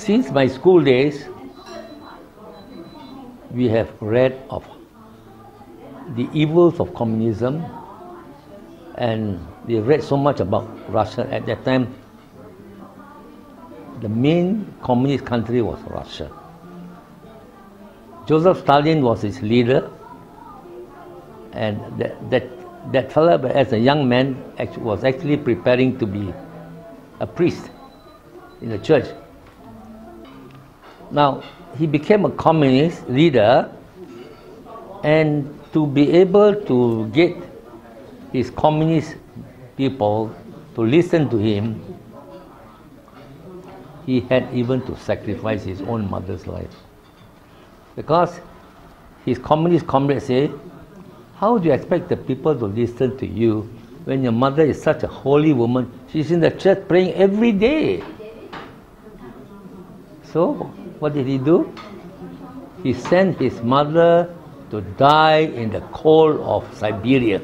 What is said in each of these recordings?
Since my school days, we have read of the evils of communism, and we read so much about Russia. At that time, the main communist country was Russia. Joseph Stalin was its leader, and that fellow, as a young man, was actually preparing to be a priest in the church. Now, he became a communist leader, and to be able to get his communist people to listen to him, he had even to sacrifice his own mother's life. Because his communist comrades say, how do you expect the people to listen to you when your mother is such a holy woman? She's in the church praying every day. So, what did he do? He sent his mother to die in the cold of Siberia.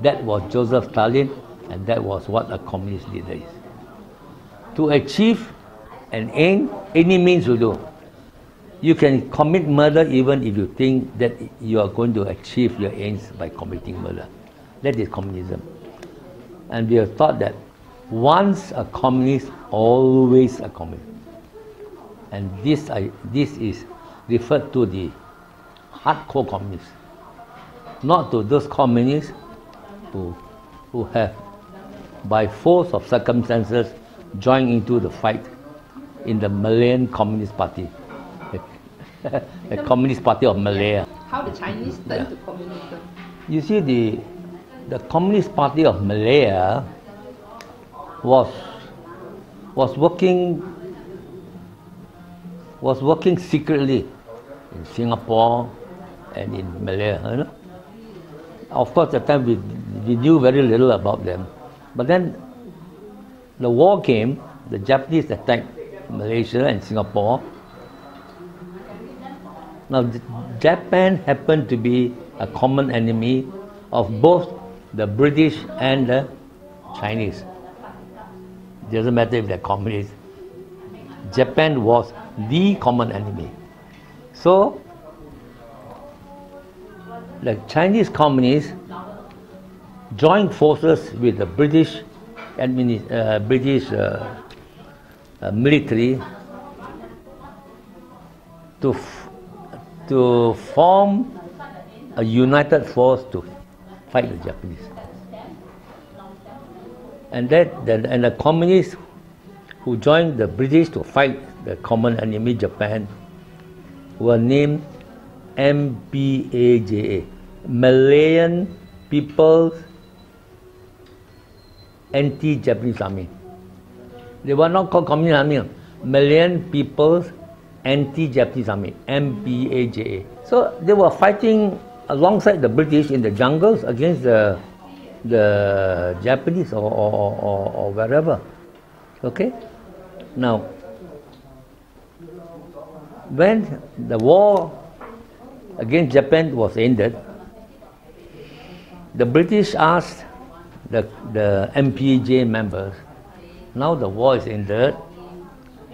That was Joseph Stalin, and that was what a communist leader is. To achieve an aim, any means will do. You can commit murder even if you think that you are going to achieve your aims by committing murder. That is communism. And we have thought that once a communist, always a communist. And this is referred to the hardcore communists, not to those communists who have, by force of circumstances, joined into the fight in the Malayan Communist Party, the Communist Party of Malaya. How the Chinese turned to communism? You see, the Communist Party of Malaya was working secretly in Singapore and in Malaya. You know? Of course, at the time we knew very little about them. But then the war came, the Japanese attacked Malaysia and Singapore. Now, Japan happened to be a common enemy of both the British and the Chinese. It doesn't matter if they're communists. Japan was the common enemy. So, the Chinese communists joined forces with the British military to form a united force to fight the Japanese. And the communists who joined the British to fight the common enemy Japan were named MPAJA, Malayan People's Anti-Japanese Army. They were not called Communist Army, Malayan People's Anti-Japanese Army, MPAJA. So they were fighting alongside the British in the jungles against the Japanese or wherever. Okay? Now, when the war against Japan was ended, the British asked the MPAJ members, now the war is ended,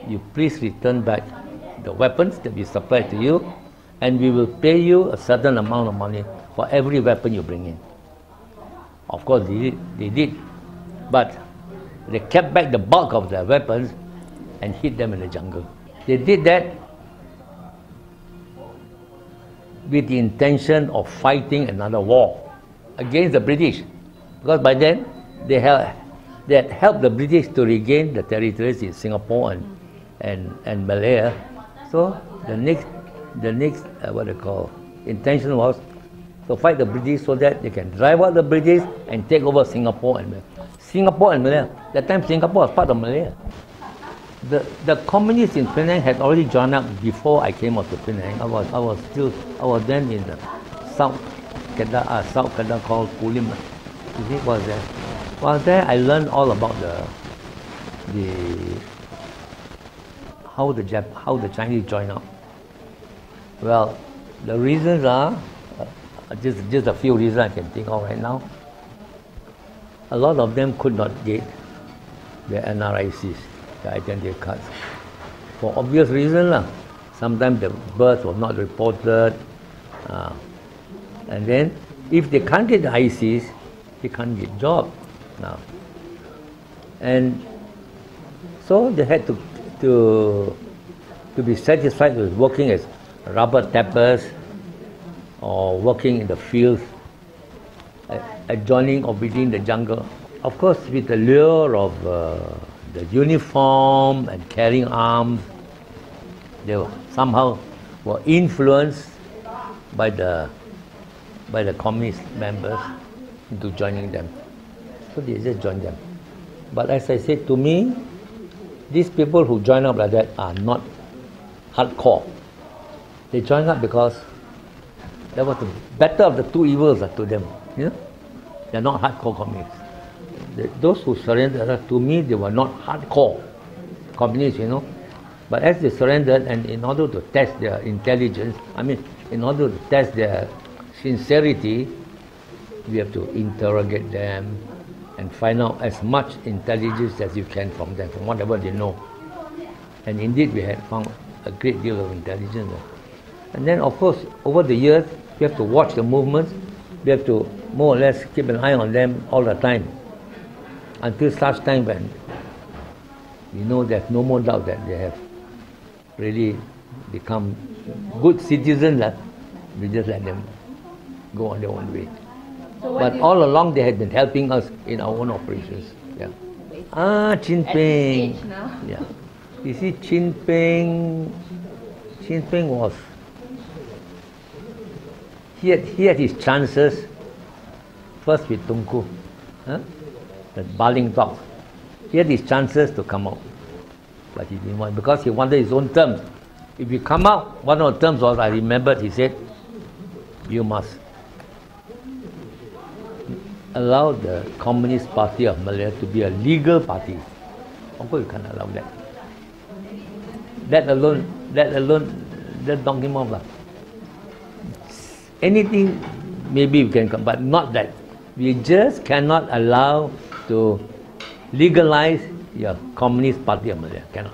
you please return back the weapons that we supplied to you, and we will pay you a certain amount of money for every weapon you bring in. Of course they did, but they kept back the bulk of their weapons and hid them in the jungle. They did that with the intention of fighting another war against the British, because by then they had helped the British to regain the territories in Singapore and Malaya. So the next intention was to fight the British so that they can drive out the British and take over Singapore and Malaya. That time Singapore was part of Malaya. The communists in Penang had already joined up before I came out to Penang. I was then in the South Kedah called Pulim. You see, was there? While there, I learned all about how the Chinese joined up. Well, the reasons are just a few reasons I can think of right now. A lot of them could not get their NRICs, the identity cards. for obvious reasons lah. Sometimes the birth was not reported, and then if they can't get the ICs, they can't get job now. And so they had to be satisfied with working as rubber tappers or working in the fields, adjoining or within the jungle. Of course, with the lure of the uniform and carrying arms, they somehow were influenced by the communist members into joining them. So they just joined them. But as I said, to me, these people who join up like that are not hardcore. They join up because that was the better of the two evils to them. You know? They're not hardcore communists. Those who surrendered, to me, they were not hardcore communists, you know. But as they surrendered, and in order to test their intelligence, in order to test their sincerity, we have to interrogate them and find out as much intelligence as you can from them, from whatever they know. And indeed, we had found a great deal of intelligence. And then, of course, over the years, we have to watch the movements. We have to more or less keep an eye on them all the time, until such time when we know there's no more doubt that they have really become good citizens. We just let them go on their own way. So but all along they had been helping us in our own operations. Yeah. Chin Peng. Yeah. You see, Chin Peng was, he had his chances first with Tunku, the Baling Talk. He had his chances to come out, but he didn't want, because he wanted his own terms. If you come out, one of the terms was, I remembered, he said, you must allow the Communist Party of Malaya to be a legal party. Of course you can't allow that. That alone, that knocked him off. Anything, maybe we can come, but not that. We just cannot allow to legalize your Communist Party of Malaya. Cannot.